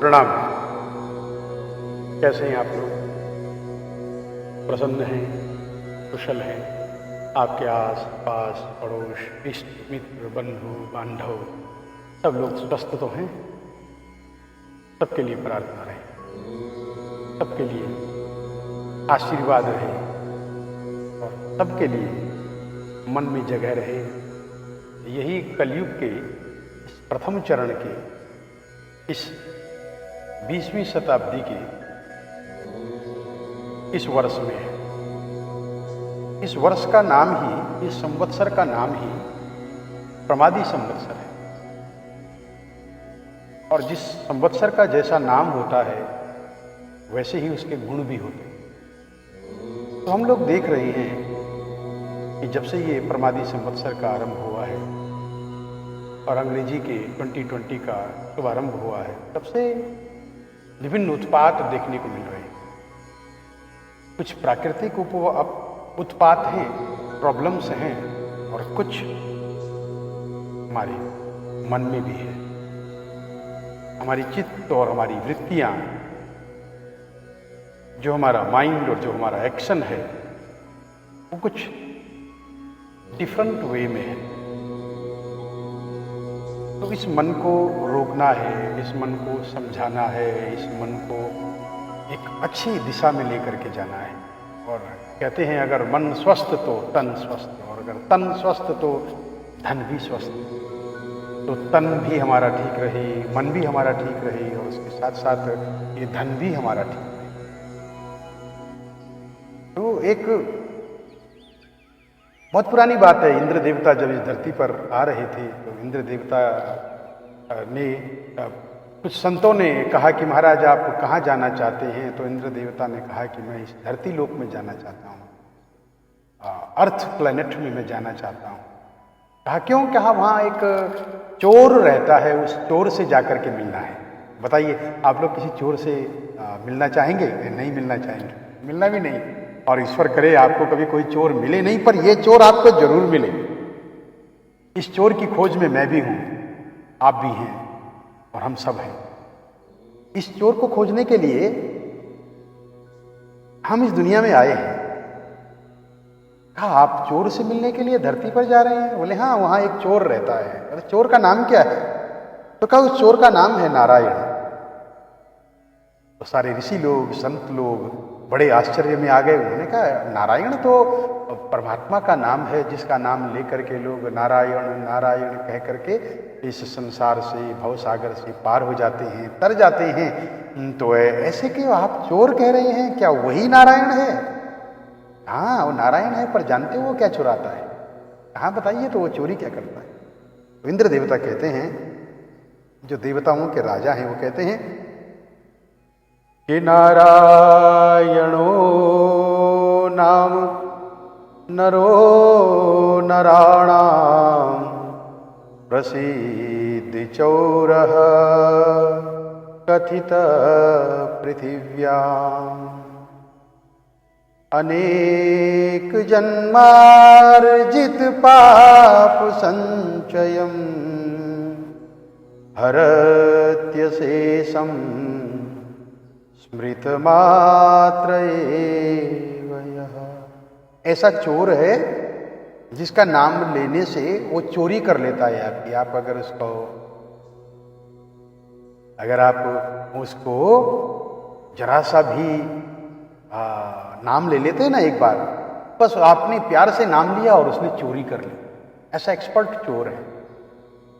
प्रणाम। कैसे हैं आप लोग? प्रसन्न हैं, कुशल हैं? आपके आस पास पड़ोस, इष्ट मित्र, बंधु बांधव सब लोग स्वस्थ तो हैं? सबके लिए प्रार्थना रहे, सबके लिए आशीर्वाद रहे और सबके लिए मन में जगह रहे। यही कलयुग के इस प्रथम चरण के इस 20वीं शताब्दी के इस वर्ष में है। इस वर्ष का नाम ही, इस संवत्सर का नाम ही प्रमादी संवत्सर है। और जिस संवत्सर का जैसा नाम होता है वैसे ही उसके गुण भी होते हैं। तो हम लोग देख रहे हैं कि जब से ये प्रमादी संवत्सर का आरंभ हुआ है और अंग्रेजी के 2020 का शुभारंभ हुआ है, तब से विभिन्न उत्पात देखने को मिल रहे हैं। कुछ प्राकृतिक उत्पात हैं, प्रॉब्लम्स हैं, और कुछ हमारे मन में भी है। हमारी चित्त और हमारी वृत्तियां, जो हमारा माइंड और जो हमारा एक्शन है, वो कुछ डिफरेंट वे में है। तो इस मन को रोकना है, इस मन को समझाना है, इस मन को एक अच्छी दिशा में लेकर के जाना है। और कहते हैं अगर मन स्वस्थ तो तन स्वस्थ, और अगर तन स्वस्थ तो धन भी स्वस्थ। तो तन भी हमारा ठीक रहे, मन भी हमारा ठीक रहे, और उसके साथ साथ ये धन भी हमारा ठीक रहे। तो एक बहुत पुरानी बात है, इंद्र देवता जब इस धरती पर आ रहे थे तो इंद्र देवता ने कुछ संतों ने कहा कि महाराज आप कहाँ जाना चाहते हैं? तो इंद्र देवता ने कहा कि मैं इस धरती लोक में जाना चाहता हूँ, अर्थ प्लेनेट में मैं जाना चाहता हूँ। कहा क्यों? कहा वहाँ एक चोर रहता है, उस चोर से जाकर के मिलना है। बताइए आप लोग किसी चोर से मिलना चाहेंगे? नहीं मिलना चाहेंगे, मिलना भी नहीं। और ईश्वर करे आपको कभी कोई चोर मिले नहीं, पर ये चोर आपको जरूर मिले। इस चोर की खोज में मैं भी हूं, आप भी हैं, और हम सब हैं। इस चोर को खोजने के लिए हम इस दुनिया में आए हैं। कहा आप चोर से मिलने के लिए धरती पर जा रहे हैं? बोले हाँ, वहां एक चोर रहता है। अरे चोर का नाम क्या है? तो कहा उस चोर का नाम है नारायण। तो सारे ऋषि लोग, संत लोग बड़े आश्चर्य में आ गए। उन्होंने कहा नारायण तो परमात्मा का नाम है, जिसका नाम लेकर के लोग नारायण नारायण कह करके इस संसार से, भवसागर से पार हो जाते हैं, तर जाते हैं। तो ऐसे क्यों आप चोर कह रहे हैं? क्या वही नारायण है? हाँ वो नारायण है, पर जानते हो वो क्या चुराता है? हाँ बताइए, तो वो चोरी क्या करता है? तो इंद्र देवता कहते हैं, जो देवताओं के राजा हैं, वो कहते हैं कि नारायणो नाम नरो नराणाम प्रसीद चौरः कथित पृथिव्याम् अनेक जन्मार्जित पाप संचयम् हरत्य शेषम् स्मृत मात्र एव यः। ऐसा चोर है जिसका नाम लेने से वो चोरी कर लेता है आपकी। आप अगर आप उसको जरा सा भी नाम ले लेते हैं ना एक बार, बस आपने प्यार से नाम लिया और उसने चोरी कर ली। ऐसा एक्सपर्ट चोर है।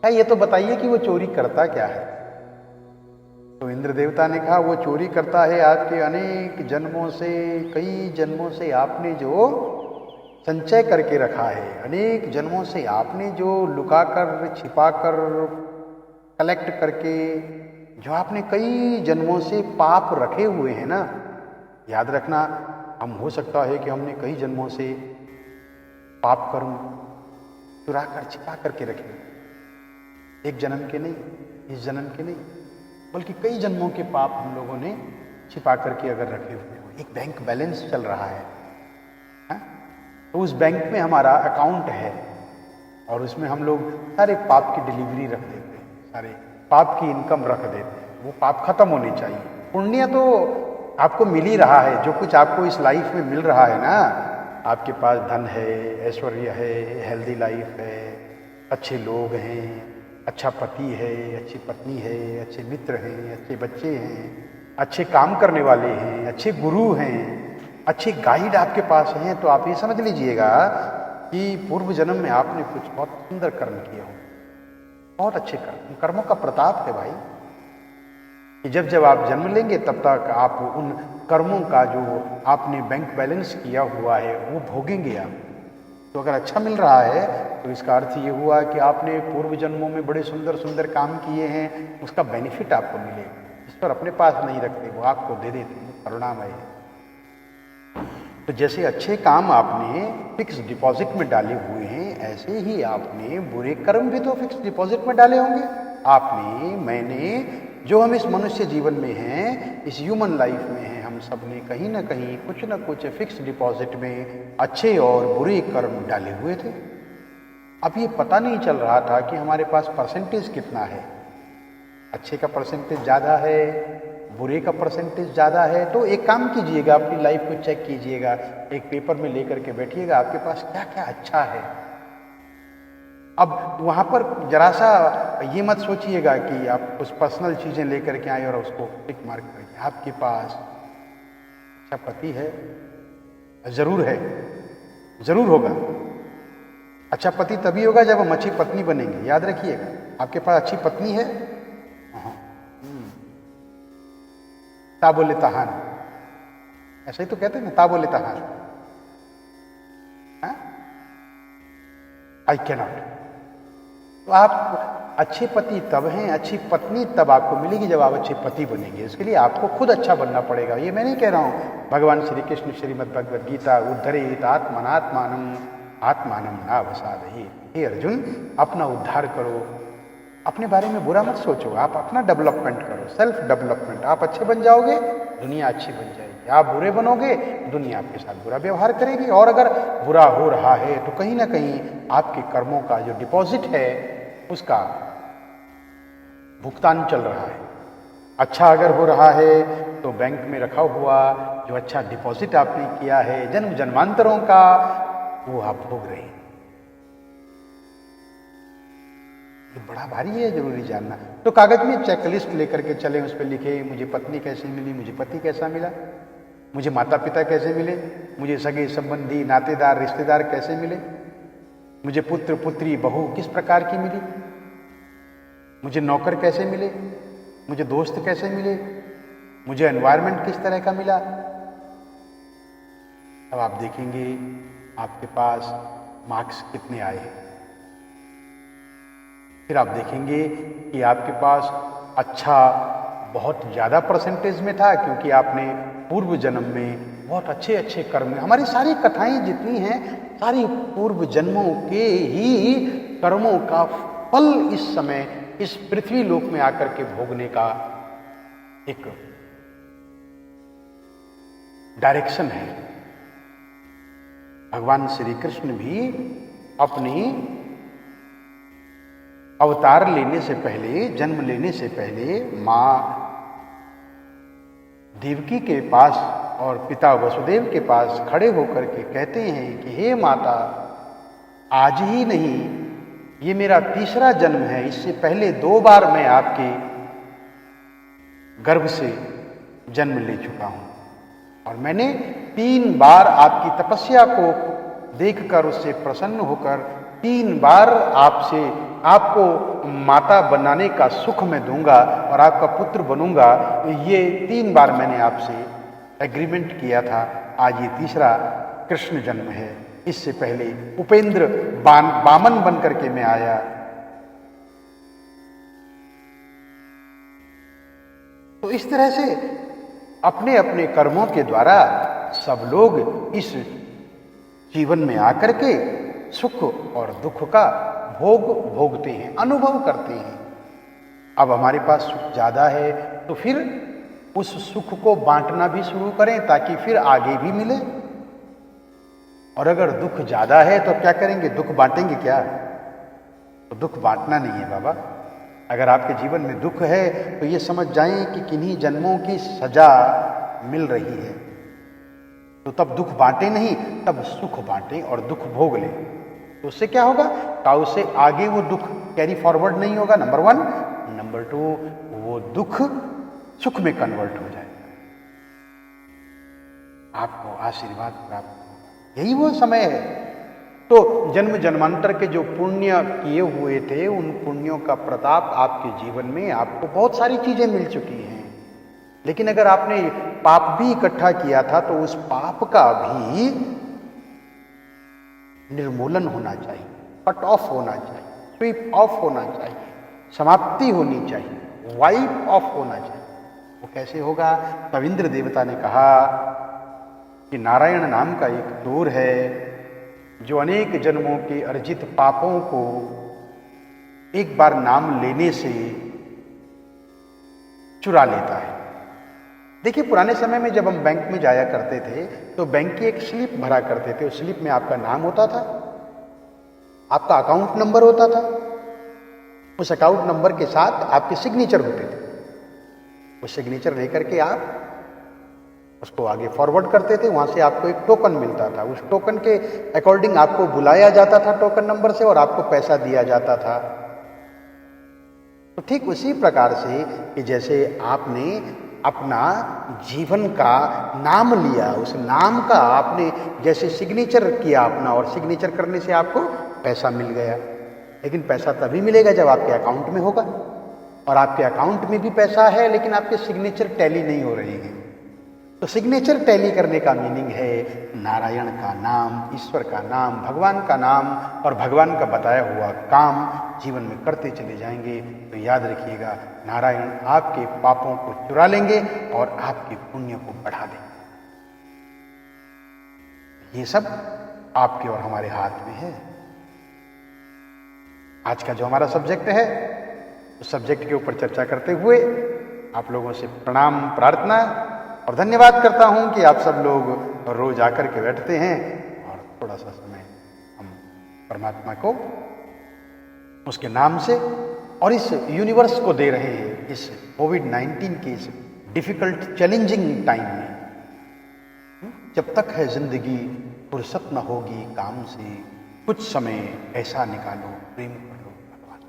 क्या ये तो बताइए कि वो चोरी करता क्या है? तो इंद्र देवता ने कहा वो चोरी करता है आपके अनेक जन्मों से, कई जन्मों से आपने जो संचय करके रखा है, अनेक जन्मों से आपने जो लुकाकर, छिपाकर, कलेक्ट करके, जो आपने कई जन्मों से पाप रखे हुए हैं ना। याद रखना, हम हो सकता है कि हमने कई जन्मों से पाप कर्म चुरा कर, छिपा करके रखे, एक जन्म के नहीं, इस जन्म के नहीं, बल्कि कई जन्मों के पाप हम लोगों ने छिपा करके अगर रखे हुए हो। एक बैंक बैलेंस चल रहा है, तो उस बैंक में हमारा अकाउंट है और उसमें हम लोग सारे पाप की डिलीवरी रख देते हैं, सारे पाप की इनकम रख देते हैं। वो पाप खत्म होने चाहिए। पुण्य तो आपको मिल ही रहा है, जो कुछ आपको इस लाइफ में मिल रहा है ना, आपके पास धन है, ऐश्वर्य है, हेल्दी लाइफ है, अच्छे लोग हैं, अच्छा पति है, अच्छी पत्नी है, अच्छे मित्र हैं, अच्छे बच्चे हैं, अच्छे काम करने वाले हैं, अच्छे गुरु हैं, अच्छे गाइड आपके पास हैं, तो आप ये समझ लीजिएगा कि पूर्व जन्म में आपने कुछ बहुत सुंदर कर्म किए हो, बहुत अच्छे कर्म। कर्मों का प्रताप है भाई, कि जब जब आप जन्म लेंगे तब तक आप उन कर्मों का जो आपने बैंक बैलेंस किया हुआ है वो भोगेंगे आप। तो अगर अच्छा मिल रहा है तो इसका अर्थ ये हुआ कि आपने पूर्व जन्मों में बड़े सुंदर सुंदर काम किए हैं, उसका बेनिफिट आपको मिलेगा। इस पर अपने पास नहीं रखते, वो आपको दे देते हैं, करुणामय है। तो जैसे अच्छे काम आपने फिक्स डिपॉजिट में डाले हुए हैं, ऐसे ही आपने बुरे कर्म भी तो फिक्स डिपॉजिट में डाले होंगे। आपने, मैंने, जो हम इस मनुष्य जीवन में हैं, इस ह्यूमन लाइफ में हैं, हम सब ने कहीं ना कहीं कुछ ना कुछ फिक्स डिपॉजिट में अच्छे और बुरे कर्म डाले हुए थे। अब ये पता नहीं चल रहा था कि हमारे पास परसेंटेज कितना है, अच्छे का परसेंटेज ज़्यादा है, बुरे का परसेंटेज ज़्यादा है। तो एक काम कीजिएगा, अपनी लाइफ को चेक कीजिएगा, एक पेपर में लेकर के बैठिएगा, आपके पास क्या क्या अच्छा है। अब वहाँ पर जरा सा ये मत सोचिएगा कि आप कुछ पर्सनल चीज़ें लेकर के आए और उसको टिक मार्क करेंगे। आपके पास अच्छा पति है, ज़रूर है, ज़रूर होगा। अच्छा पति तभी होगा जब हम अच्छी पत्नी बनेंगे, याद रखिएगा। आपके पास अच्छी पत्नी है, ताबोले तहान, ऐसा ही तो कहते हैं ना, ताबोले तहान, आई कैनॉट। तो आप अच्छे पति तब हैं, अच्छी पत्नी तब आपको मिलेगी जब आप अच्छे पति बनेंगे। इसके लिए आपको खुद अच्छा बनना पड़ेगा। ये मैं नहीं कह रहा हूँ, भगवान श्री कृष्ण श्रीमद् भगवद गीता, उद्धरेत आत्मनात्मानम आत्मानम नावसादहि। हे अर्जुन, अपना उद्धार करो, अपने बारे में बुरा मत सोचो, आप अपना डेवलपमेंट करो, सेल्फ डेवलपमेंट। आप अच्छे बन जाओगे, दुनिया अच्छी बन जाएगी। आप बुरे बनोगे, दुनिया आपके साथ बुरा व्यवहार करेगी। और अगर बुरा हो रहा है तो कहीं ना कहीं आपके कर्मों का जो डिपॉजिट है उसका भुगतान चल रहा है। अच्छा अगर हो रहा है तो बैंक में रखा हुआ जो अच्छा डिपॉजिट आपने किया है जन्म जन्मांतरों का, वो आप भोग रहे हैं। ये बड़ा भारी है, जरूरी जानना। तो कागज में चेकलिस्ट लेकर के चले, उस पर लिखे मुझे पत्नी कैसे मिली, मुझे पति कैसा मिला, मुझे माता पिता कैसे मिले, मुझे सगे संबंधी नातेदार रिश्तेदार कैसे मिले, मुझे पुत्र पुत्री बहू किस प्रकार की मिली, मुझे नौकर कैसे मिले, मुझे दोस्त कैसे मिले, मुझे एनवायरनमेंट किस तरह का मिला। अब आप देखेंगे आपके पास मार्क्स कितने आए, फिर आप देखेंगे कि आपके पास अच्छा बहुत ज़्यादा परसेंटेज में था, क्योंकि आपने पूर्व जन्म में बहुत अच्छे अच्छे कर्म। हमारी सारी कथाएं जितनी हैं सारी पूर्व जन्मों के ही कर्मों का फल इस समय इस पृथ्वी लोक में आकर के भोगने का एक डायरेक्शन है। भगवान श्री कृष्ण भी अपनी अवतार लेने से पहले, जन्म लेने से पहले मां देवकी के पास और पिता वसुदेव के पास खड़े होकर के कहते हैं कि हे माता, आज ही नहीं, ये मेरा तीसरा जन्म है। इससे पहले 2 बार मैं आपके गर्भ से जन्म ले चुका हूं और मैंने 3 बार आपकी तपस्या को देखकर उससे प्रसन्न होकर 3 बार आपको माता बनाने का सुख मैं दूंगा और आपका पुत्र बनूंगा। ये 3 बार मैंने आपसे एग्रीमेंट किया था। आज ये तीसरा कृष्ण जन्म है। इससे पहले उपेंद्र बामन बन करके मैं आया। तो इस तरह से अपने अपने कर्मों के द्वारा सब लोग इस जीवन में आकर के सुख और दुख का भोगते हैं, अनुभव करते हैं। अब हमारे पास सुख ज्यादा है तो फिर उस सुख को बांटना भी शुरू करें ताकि फिर आगे भी मिले। और अगर दुख ज्यादा है तो क्या करेंगे, दुख बांटेंगे क्या? तो दुख बांटना नहीं है बाबा, अगर आपके जीवन में दुख है तो ये समझ जाएं कि किन्हीं जन्मों की सजा मिल रही है। तो तब दुख बांटे नहीं, तब सुख बांटे और दुख भोग ले। तो उससे क्या होगा? ताऊ से आगे वो दुख कैरी फॉरवर्ड नहीं होगा, नंबर 1। नंबर 2, वो दुख सुख में कन्वर्ट हो जाए, आपको आशीर्वाद प्राप्त होगा। यही वो समय है। तो जन्म जन्मांतर के जो पुण्य किए हुए थे, उन पुण्यों का प्रताप आपके जीवन में आपको बहुत सारी चीजें मिल चुकी हैं। लेकिन अगर आपने पाप भी इकट्ठा किया था तो उस पाप का भी निर्मूलन होना चाहिए, कट ऑफ होना चाहिए, स्वीप ऑफ होना चाहिए, समाप्ति होनी चाहिए, वाइप ऑफ होना चाहिए। वो कैसे होगा? तब इंद्र देवता ने कहा कि नारायण नाम का एक दूर है जो अनेक जन्मों के अर्जित पापों को एक बार नाम लेने से चुरा लेता है। देखिए, पुराने समय में जब हम बैंक में जाया करते थे तो बैंक की एक स्लिप भरा करते थे। उस स्लिप में आपका नाम होता था, आपका अकाउंट नंबर होता था, उस अकाउंट नंबर के साथ आपके सिग्नेचर होते थे। वो सिग्नेचर लेकर के आप उसको आगे फॉरवर्ड करते थे, वहां से आपको एक टोकन मिलता था। उस टोकन के अकॉर्डिंग आपको बुलाया जाता था टोकन नंबर से और आपको पैसा दिया जाता था। तो ठीक उसी प्रकार से कि जैसे आपने अपना जीवन का नाम लिया, उस नाम का आपने जैसे सिग्नेचर किया अपना, और सिग्नेचर करने से आपको पैसा मिल गया। लेकिन पैसा तभी मिलेगा जब आपके अकाउंट में होगा, और आपके अकाउंट में भी पैसा है लेकिन आपके सिग्नेचर टैली नहीं हो रही है। तो सिग्नेचर टैली करने का मीनिंग है नारायण का नाम, ईश्वर का नाम, भगवान का नाम, और भगवान का बताया हुआ काम जीवन में करते चले जाएंगे। तो याद रखिएगा, नारायण आपके पापों को चुरा लेंगे और आपके पुण्य को बढ़ा देंगे। ये सब आपके और हमारे हाथ में है। आज का जो हमारा सब्जेक्ट है, उस सब्जेक्ट के ऊपर चर्चा करते हुए आप लोगों से प्रणाम, प्रार्थना और धन्यवाद करता हूं कि आप सब लोग रोज आकर के बैठते हैं और थोड़ा सा समय हम परमात्मा को उसके नाम से और इस यूनिवर्स को दे रहे हैं, इस कोविड-19 के इस डिफिकल्ट चैलेंजिंग टाइम में। जब तक है जिंदगी फुर्सत न होगी काम से, कुछ समय ऐसा निकालो प्रेम कर लो भगवान।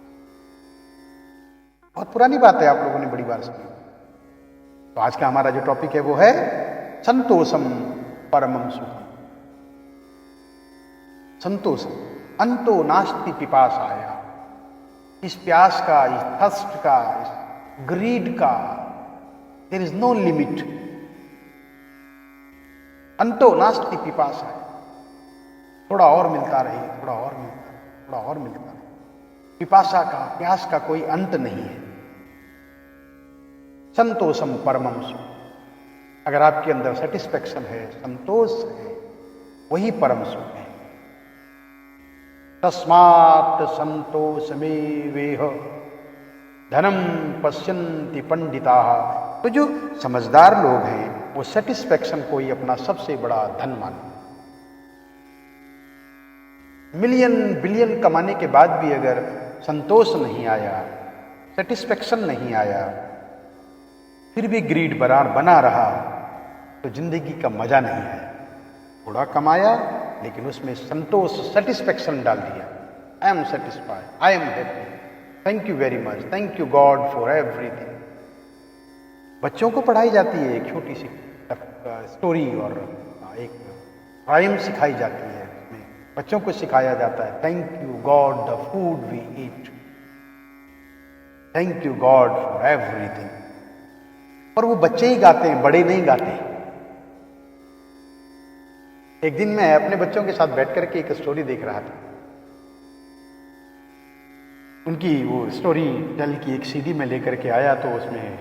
बहुत पुरानी बात है, आप लोगों ने बड़ी बार सुनी। तो आज का हमारा जो टॉपिक है वो है संतोषम परमम सुखम। संतोषम, अंतो नास्ति पिपासाया। इस प्यास का, इस थर्स्ट का, इस ग्रीड का देयर इज नो लिमिट। अंतो नास्ति पिपासाया। थोड़ा और मिलता रहे, थोड़ा और मिलता रहे, थोड़ा और मिलता रहे। पिपासा का, प्यास का कोई अंत नहीं है। संतोषम परमम सुख। अगर आपके अंदर सेटिस्फैक्शन है, संतोष है, वही परम सुख है। तस्मात् संतोषमेवेह धनम पश्यन्ति पंडिताः। तो जो समझदार लोग हैं वो सेटिस्फैक्शन को ही अपना सबसे बड़ा धन मानते। मिलियन बिलियन कमाने के बाद भी अगर संतोष नहीं आया, सेटिस्फैक्शन नहीं आया, फिर भी ग्रीड बना रहा, तो जिंदगी का मजा नहीं है। थोड़ा कमाया लेकिन उसमें संतोष, सेटिस्फैक्शन डाल दिया। I am satisfied, I am happy, thank you very much, thank you God for everything. बच्चों को पढ़ाई जाती है एक छोटी सी स्टोरी और एक राइम सिखाई जाती है। उसमें बच्चों को सिखाया जाता है, thank you God the food we eat, thank you God for everything. और वो बच्चे ही गाते हैं, बड़े नहीं गाते। एक दिन मैं अपने बच्चों के साथ बैठ करके एक स्टोरी देख रहा था। उनकी वो स्टोरी टेल की एक सीडी में लेकर के आया, तो उसमें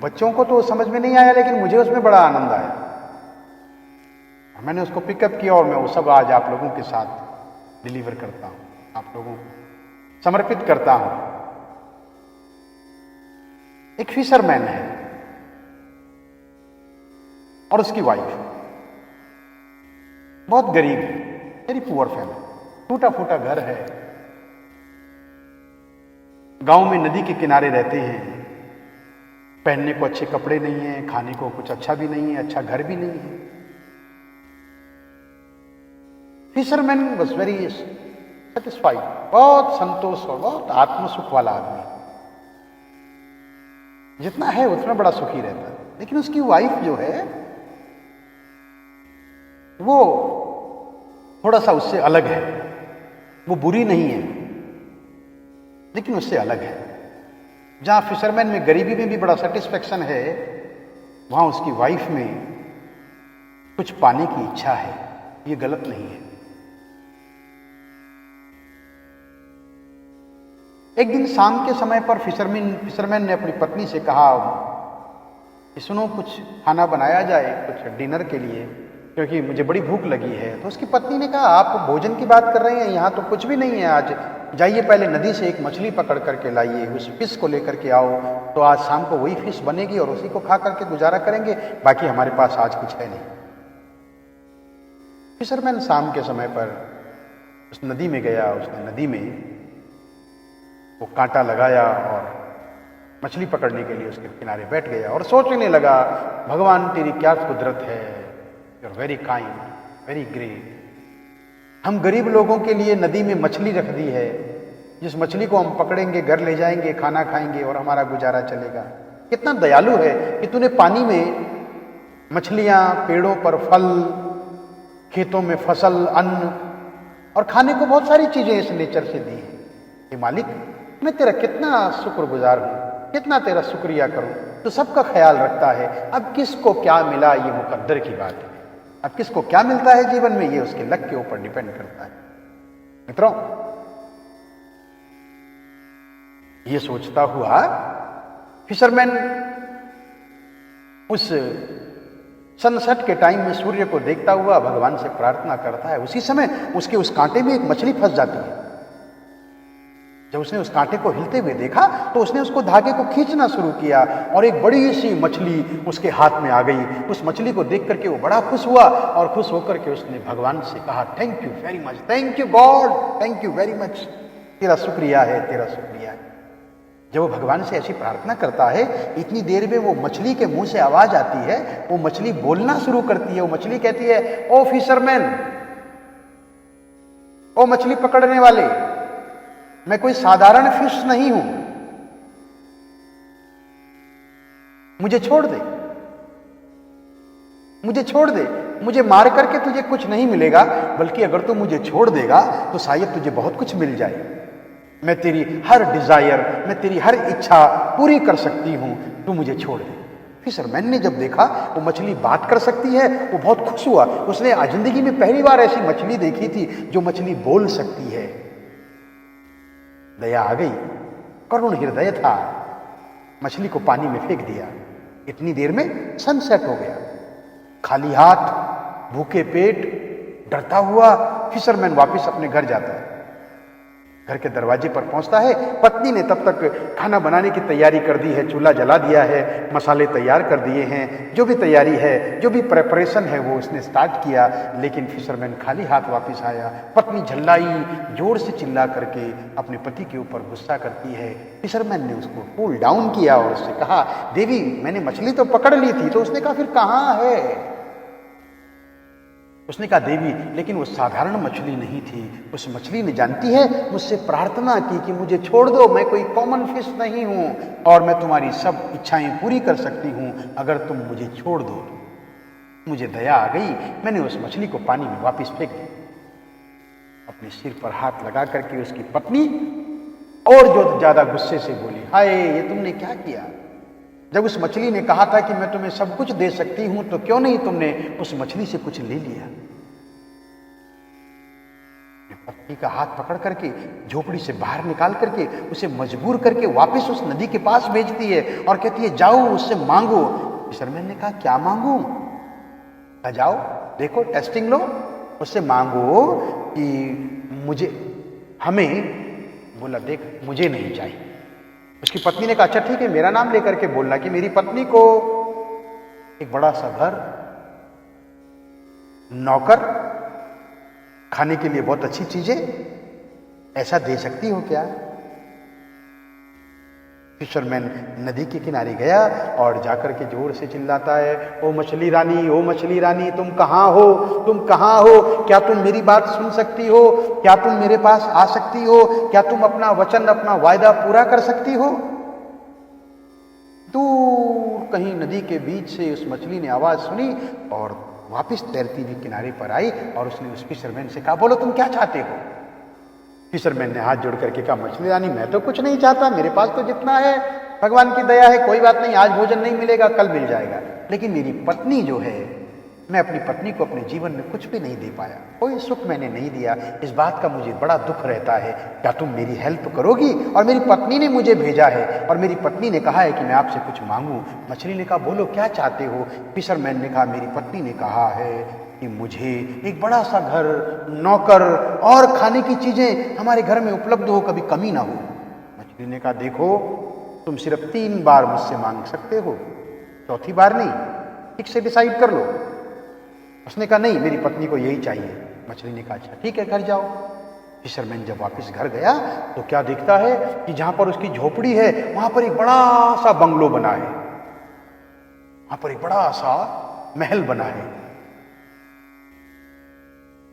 बच्चों को तो समझ में नहीं आया लेकिन मुझे उसमें बड़ा आनंद आया। मैंने उसको पिकअप किया और मैं वो सब आज आप लोगों के साथ डिलीवर करता हूं, आप लोगों को समर्पित करता हूं। एक फिशरमैन है और उसकी वाइफ बहुत गरीब है, वेरी पुअर फैमिली, टूटा फूटा घर है। गांव में नदी के किनारे रहते हैं, पहनने को अच्छे कपड़े नहीं है, खाने को कुछ अच्छा भी नहीं है, अच्छा घर भी नहीं है। फिशरमैन वॉज वेरी सेटिस्फाइड, बहुत संतोष और बहुत आत्मसुख वाला आदमी, जितना है उतना बड़ा सुखी रहता है। लेकिन उसकी वाइफ जो है वो थोड़ा सा उससे अलग है। वो बुरी नहीं है लेकिन उससे अलग है। जहां फिशरमैन में गरीबी में भी बड़ा सेटिस्फेक्शन है, वहां उसकी वाइफ में कुछ पाने की इच्छा है। ये गलत नहीं है। एक दिन शाम के समय पर फिशरमैन ने अपनी पत्नी से कहा कि सुनो, कुछ खाना बनाया जाए कुछ डिनर के लिए, क्योंकि मुझे बड़ी भूख लगी है। तो उसकी पत्नी ने कहा, आप भोजन की बात कर रहे हैं, यहाँ तो कुछ भी नहीं है आज। जाइए पहले नदी से एक मछली पकड़ करके लाइए, उस फिश को लेकर के आओ, तो आज शाम को वही फिश बनेगी और उसी को खा करके गुजारा करेंगे, बाकी हमारे पास आज कुछ है नहीं। फिशरमैन शाम के समय पर उस नदी में गया। उसने नदी में वो कांटा लगाया और मछली पकड़ने के लिए उसके किनारे बैठ गया और सोचने लगा, भगवान तेरी क्या कुदरत है, you are very kind, very great. हम गरीब लोगों के लिए नदी में मछली रख दी है, जिस मछली को हम पकड़ेंगे, घर ले जाएंगे, खाना खाएंगे और हमारा गुजारा चलेगा। कितना दयालु है कि तूने पानी में मछलियां, पेड़ों पर फल, खेतों में फसल, अन्न और खाने को बहुत सारी चीजें इस नेचर से दी है। हे मालिक, मैं तेरा कितना शुक्रगुजार हूं, कितना तेरा शुक्रिया करूं। तो सबका ख्याल रखता है। अब किसको क्या मिला ये मुकद्दर की बात है। अब किसको क्या मिलता है जीवन में, ये उसके लक के ऊपर डिपेंड करता है। मित्रों, ये सोचता हुआ फिशरमैन उस सनसेट के टाइम में सूर्य को देखता हुआ भगवान से प्रार्थना करता है। उसी समय उसके उस कांटे में एक मछली फंस जाती है। जब उसने उस कांटे को हिलते हुए देखा तो उसने उसको धागे को खींचना शुरू किया और एक बड़ी सी मछली उसके हाथ में आ गई। उस मछली को देख करके वो बड़ा खुश हुआ और खुश होकर के उसने भगवान से कहा, thank you very much, thank you God, thank you very much, तेरा शुक्रिया है, तेरा शुक्रिया है। जब वो भगवान से ऐसी प्रार्थना करता है, इतनी देर में वो मछली के मुंह से आवाज आती है, वो मछली बोलना शुरू करती है। वो मछली कहती है, ओ फिशरमैन, ओ मछली पकड़ने वाले, मैं कोई साधारण फिश नहीं हूं, मुझे छोड़ दे, मुझे छोड़ दे। मुझे मार करके तुझे कुछ नहीं मिलेगा, बल्कि अगर तू मुझे छोड़ देगा तो शायद तुझे बहुत कुछ मिल जाए। मैं तेरी हर डिजायर, मैं तेरी हर इच्छा पूरी कर सकती हूं, तू मुझे छोड़ दे। फिशरमैन ने जब देखा वो मछली बात कर सकती है, वो बहुत खुश हुआ। उसने जिंदगी में पहली बार ऐसी मछली देखी थी जो मछली बोल सकती है। दया आ गई, करुण हृदय था, मछली को पानी में फेंक दिया। इतनी देर में सनसेट हो गया। खाली हाथ, भूखे पेट, डरता हुआ फिशरमैन वापस अपने घर जाता है। घर के दरवाजे पर पहुंचता है। पत्नी ने तब तक खाना बनाने की तैयारी कर दी है, चूल्हा जला दिया है, मसाले तैयार कर दिए हैं, जो भी तैयारी है, जो भी प्रेपरेशन है वो उसने स्टार्ट किया। लेकिन फिशरमैन खाली हाथ वापस आया। पत्नी झल्लाई, जोर से चिल्ला करके अपने पति के ऊपर गुस्सा करती है। फिशरमैन ने उसको कूल डाउन किया और उससे कहा, देवी, मैंने मछली तो पकड़ ली थी। तो उसने कहा, फिर कहां है? उसने कहा, देवी, लेकिन वो साधारण मछली नहीं थी। उस मछली ने, जानती है, मुझसे प्रार्थना की कि मुझे छोड़ दो, मैं कोई कॉमन फिश नहीं हूं और मैं तुम्हारी सब इच्छाएं पूरी कर सकती हूं अगर तुम मुझे छोड़ दो। मुझे दया आ गई, मैंने उस मछली को पानी में वापस फेंक दिया। अपने सिर पर हाथ लगा करके उसकी पत्नी और जो ज्यादा गुस्से से बोली, हाय, ये तुमने क्या किया? जब उस मछली ने कहा था कि मैं तुम्हें सब कुछ दे सकती हूं, तो क्यों नहीं तुमने उस मछली से कुछ ले लिया? पत्नी का हाथ पकड़ करके झोपड़ी से बाहर निकाल करके उसे मजबूर करके वापस उस नदी के पास भेजती है और कहती है, जाओ उससे मांगो। फिशरमैन ने कहा, क्या मांगू? कहा, जाओ, देखो, टेस्टिंग लो, उससे मांगो कि मुझे, हमें। बोला, देख, मुझे नहीं चाहिए। उसकी पत्नी ने कहा, अच्छा ठीक है, मेरा नाम लेकर के बोलना कि मेरी पत्नी को एक बड़ा सा घर, नौकर, खाने के लिए बहुत अच्छी चीजें, ऐसा दे सकती हो क्या? फिशरमैन नदी के किनारे गया और जाकर के जोर से चिल्लाता है, ओ मछली रानी, ओ मछली रानी, तुम कहाँ हो, तुम कहाँ हो? क्या तुम मेरी बात सुन सकती हो? क्या तुम मेरे पास आ सकती हो? क्या तुम अपना वचन, अपना वायदा पूरा कर सकती हो? दूर कहीं नदी के बीच से उस मछली ने आवाज सुनी और वापस तैरती हुई किनारे पर आई और उसने उस फिशरमैन से कहा, बोलो तुम क्या चाहते हो? फिशरमैन ने हाथ जोड़ करके कहा, मछली रानी, मैं तो कुछ नहीं चाहता, मेरे पास तो जितना है भगवान की दया है, कोई बात नहीं, आज भोजन नहीं मिलेगा, कल मिल जाएगा। लेकिन मेरी पत्नी जो है, मैं अपनी पत्नी को अपने जीवन में कुछ भी नहीं दे पाया, कोई सुख मैंने नहीं दिया, इस बात का मुझे बड़ा दुख रहता है। क्या तुम मेरी हेल्प करोगी? और मेरी पत्नी ने मुझे भेजा है और मेरी पत्नी ने कहा है कि मैं आपसे कुछ मांगू। मछली ने कहा, बोलो क्या चाहते हो? फिशरमैन ने कहा, मेरी पत्नी ने कहा है कि मुझे एक बड़ा सा घर, नौकर और खाने की चीजें हमारे घर में उपलब्ध हो, कभी कमी ना हो। मछली ने कहा, देखो तुम सिर्फ 3 बार मुझसे मांग सकते हो, चौथी बार नहीं, ठीक से डिसाइड कर लो। उसने कहा, नहीं, मेरी पत्नी को यही चाहिए। मछली ने कहा, अच्छा ठीक है, घर जाओ। फिशरमैन जब वापस घर गया तो क्या देखता है कि जहां पर उसकी झोपड़ी है वहां पर एक बड़ा सा बंगलो बना है, वहां पर एक बड़ा सा महल बना है।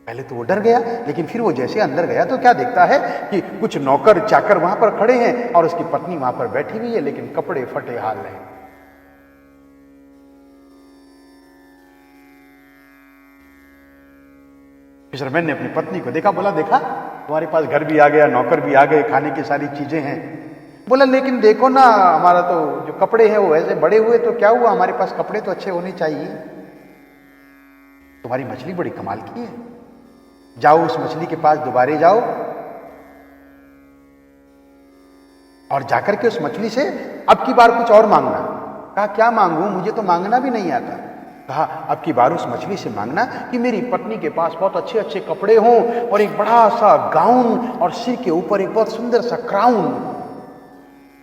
पहले तो वो डर गया, लेकिन फिर वो जैसे अंदर गया तो क्या देखता है कि कुछ नौकर चाकर वहां पर खड़े हैं और उसकी पत्नी वहां पर बैठी हुई है, लेकिन कपड़े फटे हाल हैं। फिशरमैन ने अपनी पत्नी को देखा, बोला, देखा तुम्हारे पास घर भी आ गया, नौकर भी आ गए, खाने की सारी चीजें हैं। बोला, लेकिन देखो ना, हमारा तो जो कपड़े हैं वो ऐसे बड़े हुए, तो क्या हुआ, हमारे पास कपड़े तो अच्छे होने चाहिए। तुम्हारी मछली बड़ी कमाल की है, जाओ उस मछली के पास दोबारे जाओ और जाकर के उस मछली से अब की बार कुछ और मांगना। कहा, क्या मांगू, मुझे तो मांगना भी नहीं आता। कहा, अब की बार उस मछली से मांगना कि मेरी पत्नी के पास बहुत अच्छे अच्छे कपड़े हों और एक बड़ा सा गाउन और सिर के ऊपर एक बहुत सुंदर सा क्राउन,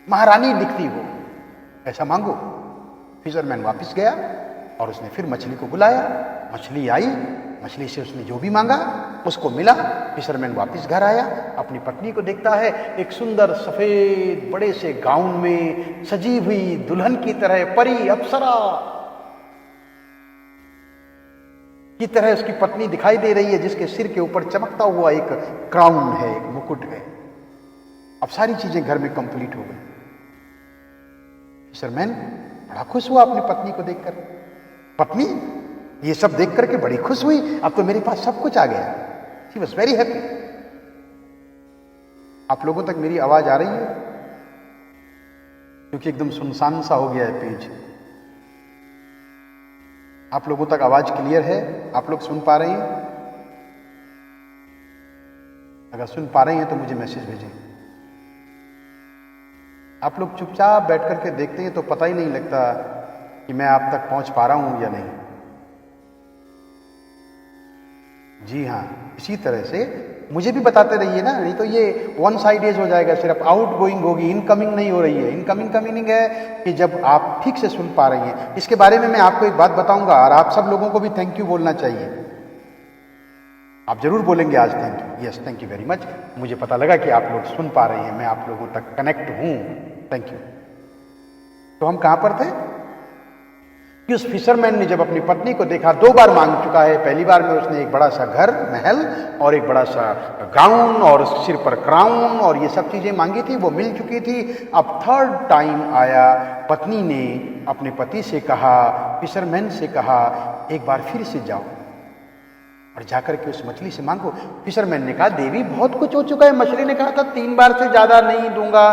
महारानी दिखती हो, ऐसा मांगो। फिशरमैन वापस गया और उसने फिर मछली को बुलाया। मछली आई, मछली से उसने जो भी मांगा उसको मिला। फिशरमैन वापस घर आया, अपनी पत्नी को देखता है एक सुंदर सफेद बड़े से गाउन में सजी हुई दुल्हन की तरह, परी अप्सरा की तरह उसकी पत्नी दिखाई दे रही है, जिसके सिर के ऊपर चमकता हुआ एक क्राउन है, एक मुकुट है। अब सारी चीजें घर में कंप्लीट हो गई। फिशरमैन बड़ा खुश हुआ अपनी पत्नी को देखकर। पत्नी ये सब देख करके बड़ी खुश हुई, अब तो मेरे पास सब कुछ आ गया। She was very happy. आप लोगों तक मेरी आवाज आ रही है? क्योंकि एकदम सुनसान सा हो गया है पेज। आप लोगों तक आवाज क्लियर है? आप लोग सुन पा रहे हैं? अगर सुन पा रहे हैं तो मुझे मैसेज भेजें। आप लोग चुपचाप बैठ करके देखते हैं तो पता ही नहीं लगता कि मैं आप तक पहुंच पा रहा हूं या नहीं। जी हाँ, इसी तरह से मुझे भी बताते रहिए ना, नहीं तो ये वन साइडेज हो जाएगा, सिर्फ आउट गोइंग होगी, इनकमिंग नहीं हो रही है। इनकमिंग का मीनिंग है कि जब आप ठीक से सुन पा रही हैं। इसके बारे में मैं आपको एक बात बताऊंगा और आप सब लोगों को भी थैंक यू बोलना चाहिए। आप जरूर बोलेंगे आज thank you. Yes, thank you very much. मुझे पता लगा कि आप लोग सुन पा रहे हैं, मैं आप लोगों तक कनेक्ट हूं। Thank you. तो हम कहां पर थे कि उस फिशरमैन ने जब अपनी पत्नी को देखा, 2 बार मांग चुका है। पहली बार में उसने एक बड़ा सा घर, महल और एक बड़ा सा गाउन और सिर पर क्राउन और ये सब चीजें मांगी थी, वो मिल चुकी थी। अब 3rd टाइम आया, पत्नी ने अपने पति से कहा, फिशरमैन से कहा, एक बार फिर से जाओ और जाकर के उस मछली से मांगो। फिशरमैन ने कहा, देवी बहुत कुछ हो चुका है। मछली ने कहा था 3 बार से ज्यादा नहीं दूंगा,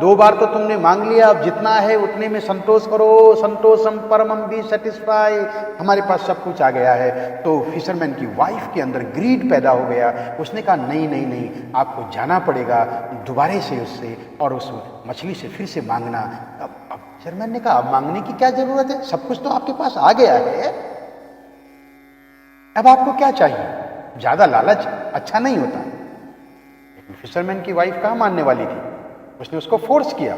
2 बार तो तुमने मांग लिया, अब जितना है उतने में संतोष करो। संतोषम परमम बी सेटिस्फाई, हमारे पास सब कुछ आ गया है। तो फिशरमैन की वाइफ के अंदर ग्रीड पैदा हो गया। उसने कहा, नहीं नहीं नहीं, आपको जाना पड़ेगा दोबारे से उससे और उस मछली से फिर से मांगना। अब फिशरमैन ने कहा, अब मांगने की क्या जरूरत है, सब कुछ तो आपके पास आ गया है, अब आपको क्या चाहिए? ज्यादा लालच अच्छा नहीं होता। लेकिन फिशरमैन की वाइफ कहाँ मानने वाली थी, उसने उसको फोर्स किया।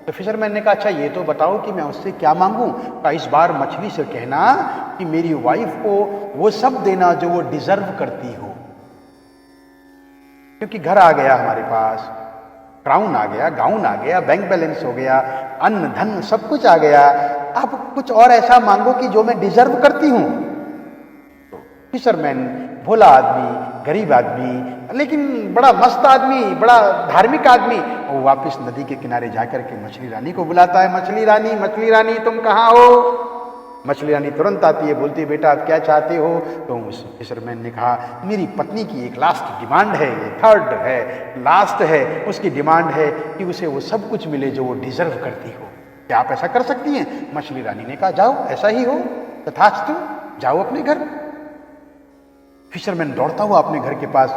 तो फिशरमैन ने कहा, अच्छा ये तो बताओ कि मैं उससे क्या मांगूं। का इस बार मछली से कहना कि मेरी वाइफ को वो सब देना जो वो डिजर्व करती हो, क्योंकि घर आ गया हमारे पास, क्राउन आ गया, गाउन आ गया, बैंक बैलेंस हो गया, अन्न धन सब कुछ आ गया, अब कुछ और ऐसा मांगो कि जो मैं डिजर्व करती हूं। फिशरमैन, भोला आदमी, गरीब आदमी, लेकिन बड़ा मस्त आदमी, बड़ा धार्मिक आदमी, वो वापस नदी के किनारे जाकर के मछली रानी को बुलाता है, मछली रानी तुम कहाँ हो? मछली रानी तुरंत आती है, बोलती है बेटा आप क्या चाहते हो? तो उस फिशरमैन ने कहा मेरी पत्नी की एक लास्ट डिमांड है, ये थर्ड है, लास्ट है, उसकी डिमांड है कि उसे वो सब कुछ मिले जो वो डिजर्व करती हो। क्या आप ऐसा कर सकती हैं? मछली रानी ने कहा जाओ, ऐसा ही हो, तथास्तु, जाओ अपने घर। फिशरमैन दौड़ता हुआ अपने घर के पास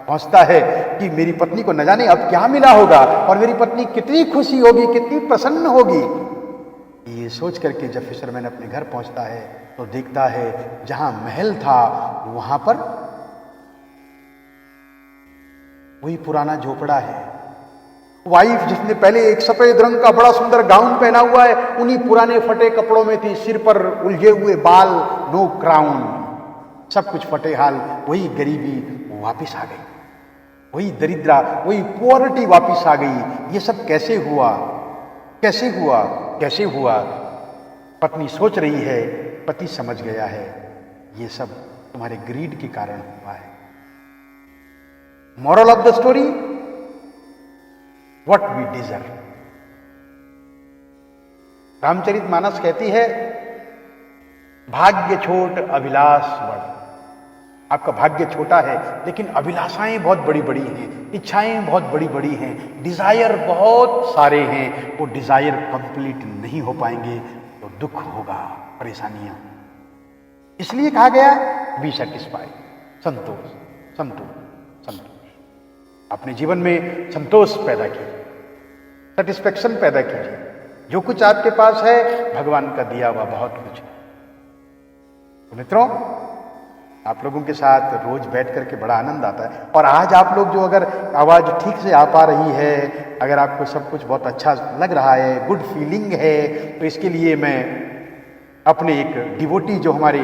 पहुंचता है कि मेरी पत्नी को न जाने अब क्या मिला होगा और मेरी पत्नी कितनी खुशी होगी, कितनी प्रसन्न होगी। ये सोच करके जब फिशरमैन अपने घर पहुंचता है तो देखता है जहां महल था वहां पर वही पुराना झोपड़ा है। वाइफ जिसने पहले एक सफेद रंग का बड़ा सुंदर गाउन पहना हुआ है, उन्हीं पुराने फटे कपड़ों में थी, सिर पर उलझे हुए बाल, नो क्राउन, सब कुछ फटे हाल। वही गरीबी वापिस आ गई, वही दरिद्रा, वही पुअरिटी वापिस आ गई। ये सब कैसे हुआ, कैसे हुआ, कैसे हुआ? पत्नी सोच रही है, पति समझ गया है, ये सब तुम्हारे ग्रीड के कारण हुआ है। Moral of the story, what we deserve. Ramcharitmanas कहती है भाग्य छोट अभिलाष बड़। आपका भाग्य छोटा है लेकिन अभिलाषाएं बहुत बड़ी बड़ी हैं, इच्छाएं बहुत बड़ी बड़ी हैं, डिजायर बहुत सारे हैं। वो डिजायर कंप्लीट नहीं हो पाएंगे तो दुख होगा, परेशानियां। इसलिए कहा गया बी सेटिस्फाइड, संतोष, संतोष, संतोष। अपने जीवन में संतोष पैदा कीजिए, सेटिस्फेक्शन पैदा कीजिए। जो कुछ आपके पास है भगवान का दिया हुआ बहुत कुछ है। तो मित्रों, आप लोगों के साथ रोज बैठ करके बड़ा आनंद आता है। और आज आप लोग जो अगर आवाज ठीक से आ पा रही है, अगर आपको सब कुछ बहुत अच्छा लग रहा है, गुड फीलिंग है, तो इसके लिए मैं अपने एक डिवोटी जो हमारे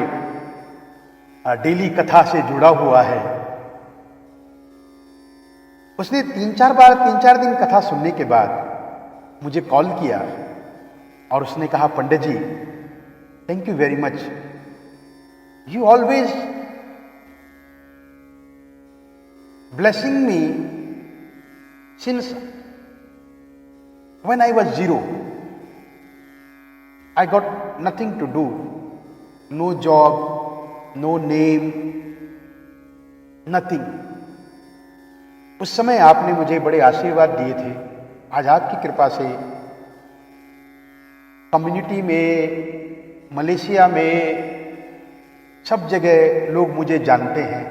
डेली कथा से जुड़ा हुआ है, उसने 3-4 दिन कथा सुनने के बाद मुझे कॉल किया और उसने कहा Pandit ji thank you very much, you always blessing me since when I was 0. I got nothing to do, no job, no name, nothing. उस समय आपने मुझे बड़े आशीर्वाद दिए थे। आज आपकी कृपा से कम्युनिटी में, मलेशिया में, सब जगह लोग मुझे जानते हैं,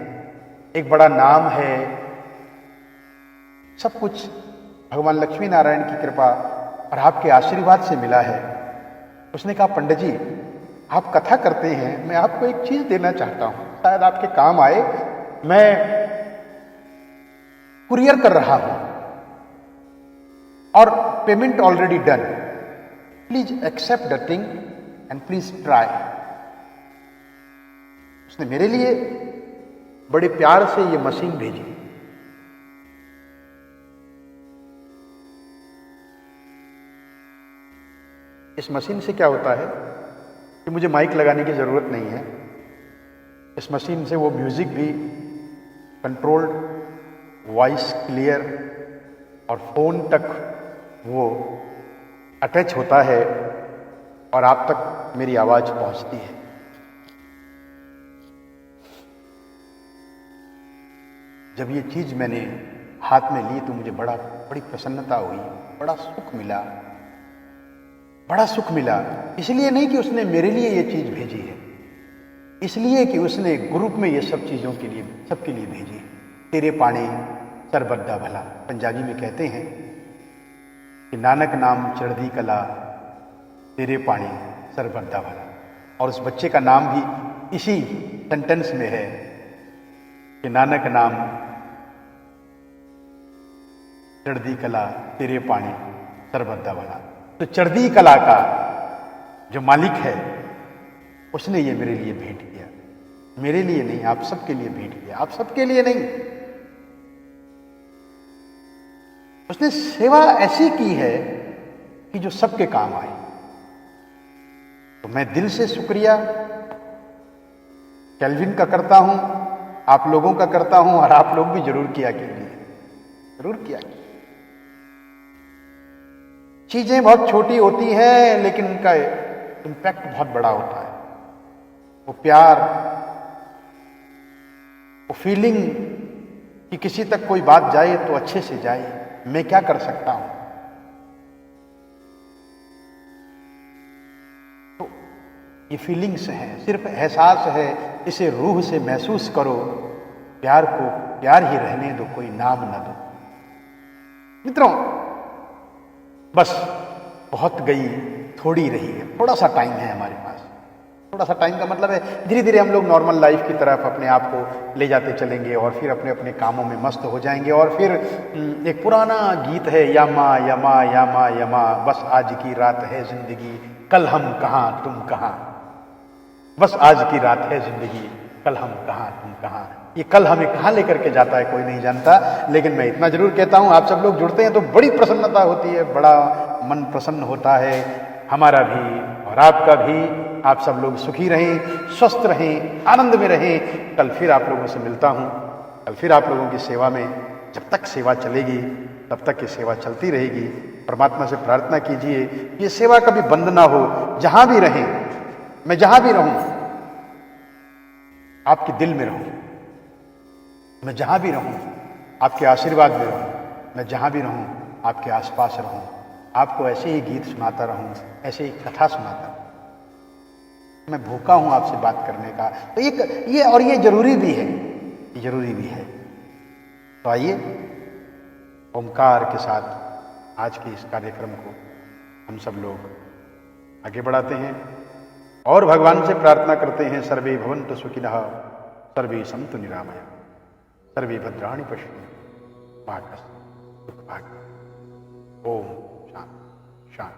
एक बड़ा नाम है, सब कुछ भगवान लक्ष्मी नारायण की कृपा और आपके आशीर्वाद से मिला है। उसने कहा पंडित जी आप कथा करते हैं, मैं आपको एक चीज देना चाहता हूं, शायद आपके काम आए। मैं कुरियर कर रहा हूं और payment already done, please accept the thing and please try. उसने मेरे लिए बड़े प्यार से ये मशीन भेजी। इस मशीन से क्या होता है कि मुझे माइक लगाने की जरूरत नहीं है। इस मशीन से वो म्यूजिक भी कंट्रोल्ड, वॉइस क्लियर और फोन तक वो अटैच होता है और आप तक मेरी आवाज पहुंचती है। जब ये चीज मैंने हाथ में ली तो मुझे बड़ी प्रसन्नता हुई, बड़ा सुख मिला, बड़ा सुख मिला। इसलिए नहीं कि उसने मेरे लिए ये चीज भेजी है, इसलिए कि उसने ग्रुप में ये सब चीजों के लिए, सबके लिए भेजी है। तेरे पानी सरबद्दा भला, पंजाबी में कहते हैं कि नानक नाम चढ़दी कला, तेरे पानी सरबद्दा भला। और उस बच्चे का नाम भी इसी सेंटेंस में है कि नानक नाम चढ़दी कला, तेरे पानी सरबद्दा भला। तो चढ़दी कला का जो मालिक है उसने ये मेरे लिए भेंट किया, मेरे लिए नहीं, आप सबके लिए भेंट किया, आप सबके लिए नहीं। उसने सेवा ऐसी की है कि जो सबके काम आए। तो मैं दिल से शुक्रिया कैल्विन का करता हूं, आप लोगों का करता हूं, और आप लोग भी जरूर किया कीजिए, जरूर किया कीजिए। चीजें बहुत छोटी होती हैं लेकिन उनका इम्पैक्ट बहुत बड़ा होता है। वो प्यार, वो फीलिंग कि किसी तक कोई बात जाए तो अच्छे से जाए, मैं क्या कर सकता हूं। तो ये फीलिंग्स हैं, सिर्फ एहसास है, इसे रूह से महसूस करो। प्यार को प्यार ही रहने दो, कोई नाम न दो। मित्रों, बस बहुत गई, थोड़ी रही है, थोड़ा सा टाइम है हमारे पास। थोड़ा सा टाइम का मतलब है धीरे धीरे हम लोग नॉर्मल लाइफ की तरफ अपने आप को ले जाते चलेंगे और फिर अपने अपने कामों में मस्त हो जाएंगे। और फिर एक पुराना गीत है, यामा यमा यामा यमा, बस आज की रात है जिंदगी, कल हम कहां तुम कहां। बस आज की रात है जिंदगी, कल हम कहां तुम कहां। ये कल हमें कहां लेकर के जाता है कोई नहीं जानता, लेकिन मैं इतना जरूर कहता हूं, आप सब लोग जुड़ते हैं तो बड़ी प्रसन्नता होती है, बड़ा मन प्रसन्न होता है, हमारा भी और आपका भी। आप सब लोग सुखी रहें, स्वस्थ रहें, आनंद में रहें। कल फिर आप लोगों से मिलता हूं, कल फिर आप लोगों की सेवा में। जब तक सेवा चलेगी तब तक ये सेवा चलती रहेगी। परमात्मा से प्रार्थना कीजिए ये सेवा कभी बंद ना हो। जहां भी रहें, मैं जहां भी रहूं आपके दिल में रहूं, मैं जहां भी रहूं आपके आशीर्वाद में रहूं, मैं जहां भी रहूं आपके आसपास रहूं, आपको ऐसे ही गीत सुनाता रहूं, ऐसे ही कथा सुनाता रहूं। मैं भूखा हूं आपसे बात करने का। तो ये जरूरी भी है, ये जरूरी भी है। तो आइए ओमकार के साथ आज के इस कार्यक्रम को हम सब लोग आगे बढ़ाते हैं और भगवान से प्रार्थना करते हैं, सर्वे भवन्तु सुखिनः, सर्वे सन्तु निरामया, सर्वे भद्राणि पश्यन्तु मा कश्चित् दुःखभाग्। ओम शांति शांति।